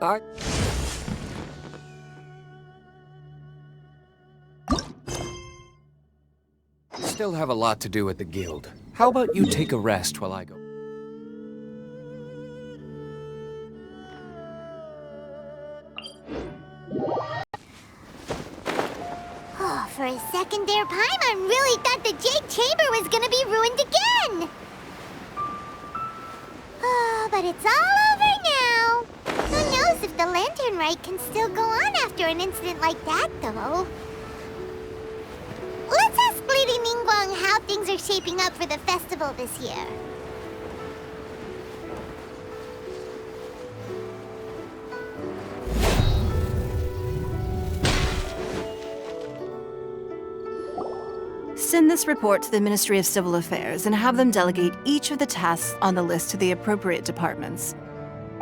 I... still have a lot to do at the guild. How about you take a rest while I go? Oh, for a second there, Paimon really thought the Jade Chamber was gonna be ruined again! Oh, but it's all over now! Who knows if the Lantern Rite can still go on after an incident like that, though? Let's ask Lady Ningguang how things are shaping up for the festival this year. Send this report to the Ministry of Civil Affairs and have them delegate each of the tasks on the list to the appropriate departments.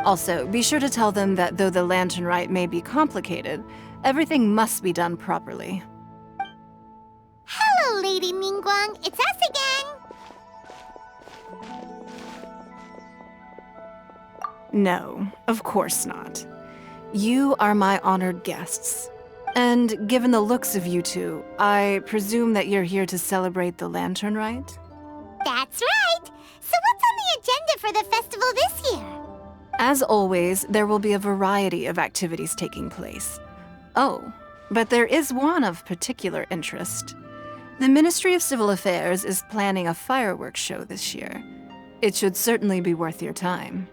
Also, be sure to tell them that though the Lantern Rite may be complicated, everything must be done properly. Hello, Lady Ningguang. It's us again. No, of course not. You are my honored guests. And given the looks of you two, I presume that you're here to celebrate the Lantern Rite? That's right. So what's on the agenda for the festival this year? As always, there will be a variety of activities taking place. Oh, but there is one of particular interest. The Ministry of Civil Affairs is planning a fireworks show this year. It should certainly be worth your time.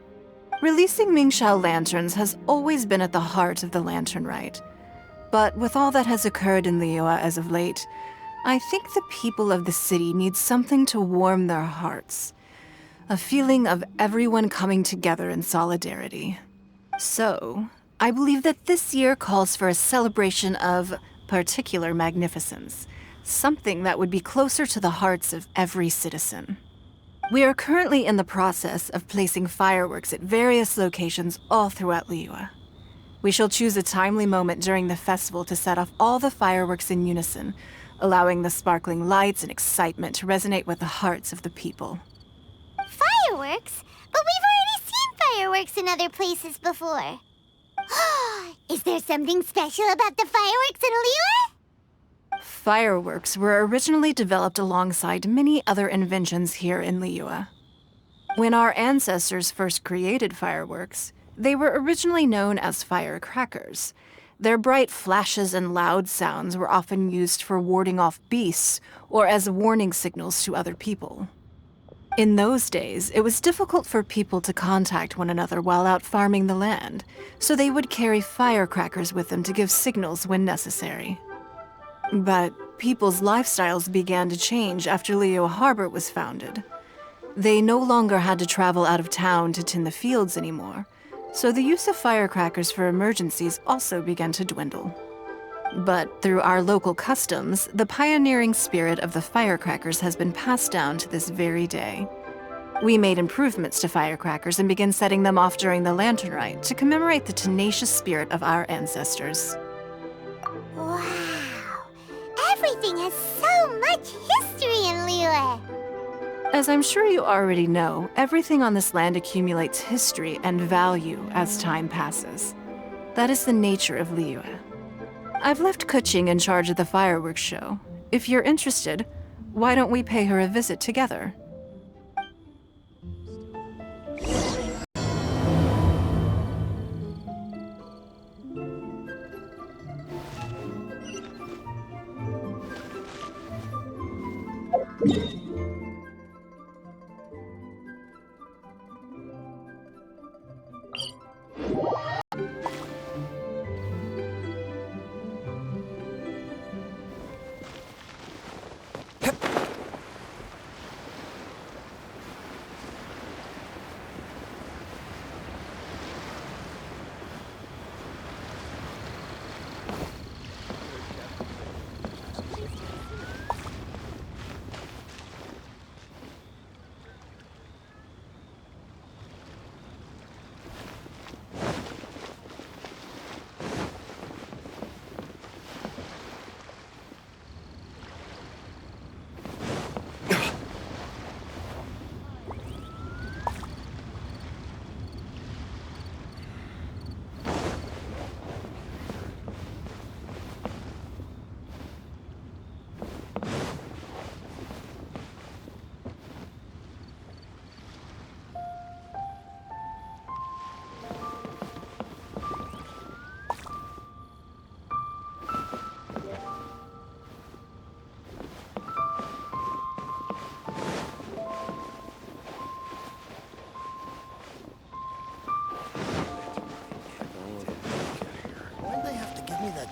Releasing Mingxiao lanterns has always been at the heart of the Lantern Rite. But with all that has occurred in Liyue as of late, I think the people of the city need something to warm their hearts. A feeling of everyone coming together in solidarity. So, I believe that this year calls for a celebration of particular magnificence. Something that would be closer to the hearts of every citizen. We are currently in the process of placing fireworks at various locations all throughout Liyue. We shall choose a timely moment during the festival to set off all the fireworks in unison, allowing the sparkling lights and excitement to resonate with the hearts of the people. Fireworks? But we've already seen fireworks in other places before. Is there something special about the fireworks in Liyue? Fireworks were originally developed alongside many other inventions here in Liyue. When our ancestors first created fireworks, they were originally known as firecrackers. Their bright flashes and loud sounds were often used for warding off beasts or as warning signals to other people. In those days, it was difficult for people to contact one another while out farming the land, so they would carry firecrackers with them to give signals when necessary. But people's lifestyles began to change after Liyue Harbor was founded. They no longer had to travel out of town to tend the fields anymore, so the use of firecrackers for emergencies also began to dwindle. But through our local customs, the pioneering spirit of the firecrackers has been passed down to this very day. We made improvements to firecrackers and began setting them off during the Lantern Rite to commemorate the tenacious spirit of our ancestors. Wow! Everything has so much history in Liyue! As I'm sure you already know, everything on this land accumulates history and value as time passes. That is the nature of Liyue. I've left Kuching in charge of the fireworks show. If you're interested, why don't we pay her a visit together?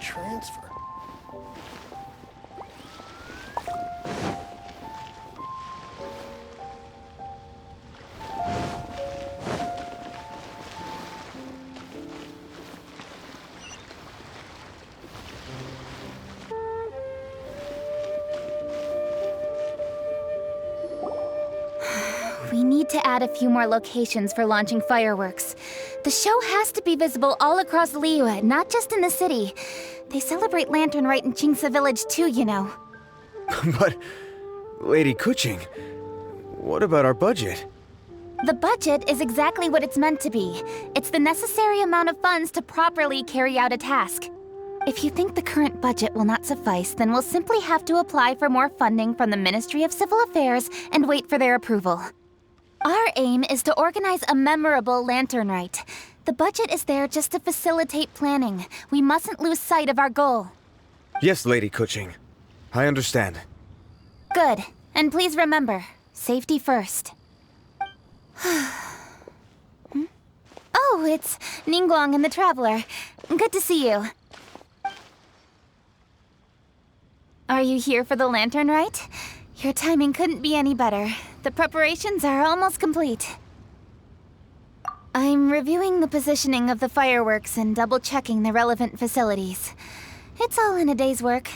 transfer. We need to add a few more locations for launching fireworks. The show has to be visible all across Liyue, not just in the city. They celebrate Lantern Rite in Qingce Village too, you know. But, Lady Kuching, what about our budget? The budget is exactly what it's meant to be. It's the necessary amount of funds to properly carry out a task. If you think the current budget will not suffice, then we'll simply have to apply for more funding from the Ministry of Civil Affairs and wait for their approval. Our aim is to organize a memorable Lantern Rite. The budget is there just to facilitate planning. We mustn't lose sight of our goal. Yes, Lady Kuching. I understand. Good. And please remember, safety first. Oh, it's Ningguang and the Traveler. Good to see you. Are you here for the Lantern Rite? Your timing couldn't be any better. The preparations are almost complete. I'm reviewing the positioning of the fireworks and double-checking the relevant facilities. It's all in a day's work.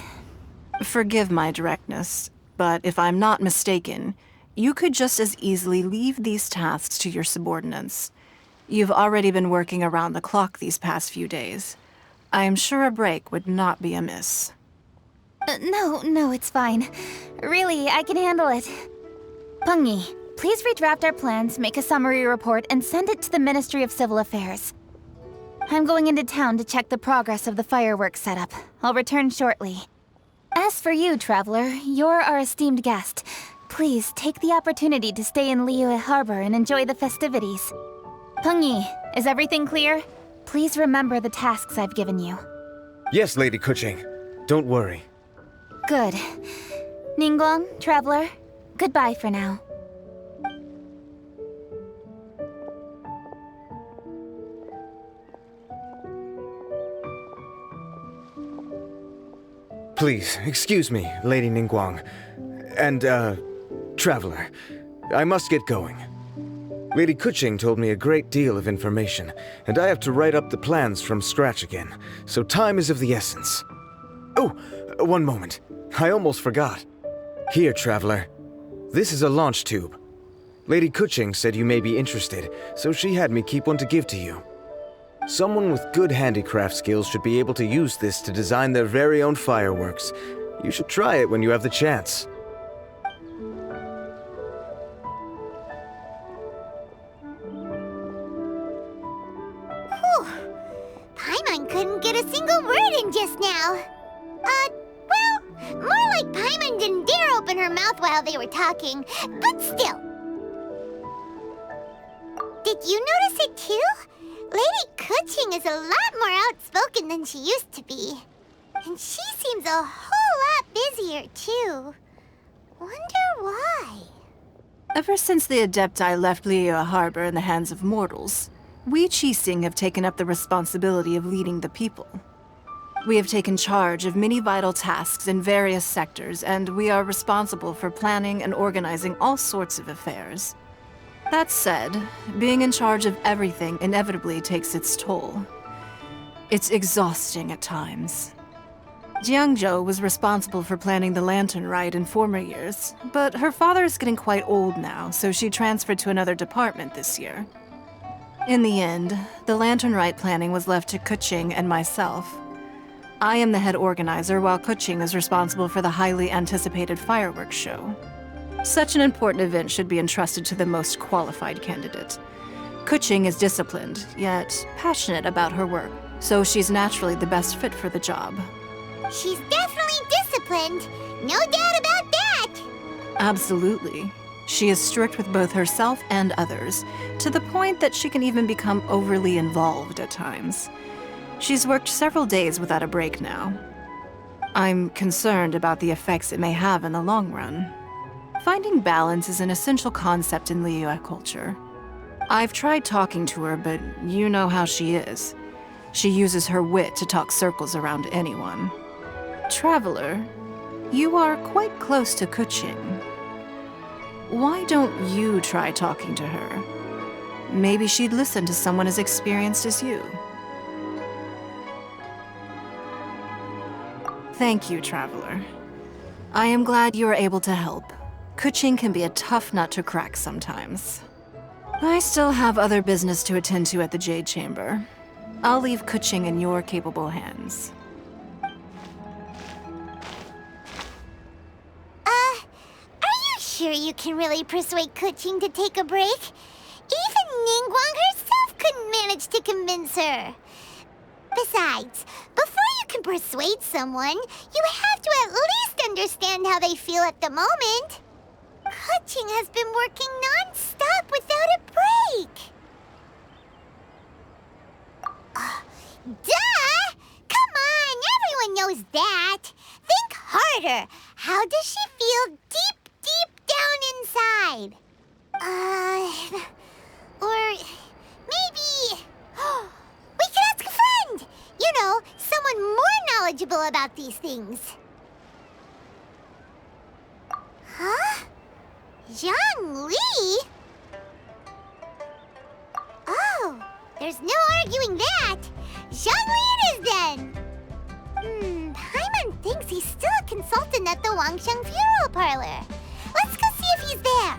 Forgive my directness, but if I'm not mistaken, you could just as easily leave these tasks to your subordinates. You've already been working around the clock these past few days. I'm sure a break would not be amiss. No, it's fine. Really, I can handle it. Pengyi, please redraft our plans, make a summary report, and send it to the Ministry of Civil Affairs. I'm going into town to check the progress of the fireworks setup. I'll return shortly. As for you, Traveler, you're our esteemed guest. Please take the opportunity to stay in Liyue Harbor and enjoy the festivities. Pengyi, is everything clear? Please remember the tasks I've given you. Yes, Lady Kuching. Don't worry. Good. Ningguang, Traveler, goodbye for now. Please, excuse me, Lady Ningguang. And, Traveler. I must get going. Lady Kuching told me a great deal of information, and I have to write up the plans from scratch again, so time is of the essence. Oh, one moment. I almost forgot. Here, Traveler. This is a launch tube. Lady Kuching said you may be interested, so she had me keep one to give to you. Someone with good handicraft skills should be able to use this to design their very own fireworks. You should try it when you have the chance. Whew. Paimon couldn't get a single word in just now. More like Paimon didn't dare open her mouth while they were talking, but still. Did you notice it too? Lady Kuching is a lot more outspoken than she used to be. And she seems a whole lot busier too. Wonder why? Ever since the Adepti left Liyue Harbor in the hands of mortals, we Qixing have taken up the responsibility of leading the people. We have taken charge of many vital tasks in various sectors, and we are responsible for planning and organizing all sorts of affairs. That said, being in charge of everything inevitably takes its toll. It's exhausting at times. Jiangzhou was responsible for planning the Lantern Rite in former years, but her father is getting quite old now, so she transferred to another department this year. In the end, the Lantern Rite planning was left to Kuching and myself. I am the head organizer, while Kuching is responsible for the highly anticipated fireworks show. Such an important event should be entrusted to the most qualified candidate. Kuching is disciplined, yet passionate about her work, so she's naturally the best fit for the job. She's definitely disciplined. No doubt about that. Absolutely. She is strict with both herself and others, to the point that she can even become overly involved at times. She's worked several days without a break now. I'm concerned about the effects it may have in the long run. Finding balance is an essential concept in Liyue culture. I've tried talking to her, but you know how she is. She uses her wit to talk circles around anyone. Traveler, you are quite close to Kuching. Why don't you try talking to her? Maybe she'd listen to someone as experienced as you. Thank you, Traveler. I am glad you were able to help. Kuching can be a tough nut to crack sometimes. I still have other business to attend to at the Jade Chamber. I'll leave Kuching in your capable hands. Are you sure you can really persuade Kuching to take a break? Even Ningguang herself couldn't manage to convince her. Besides, before you can persuade someone, you have to at least understand how they feel at the moment. Kuching has been working non-stop without a break. Duh! Come on, everyone knows that. Think harder. How does she feel deep down inside? Or maybe... we could ask a friend! You know, someone more knowledgeable about these things. Huh? Zhang Li? Oh, there's no arguing that. Zhang Li it is then. Paimon thinks he's still a consultant at the Wangsheng Funeral Parlor. Let's go see if he's there.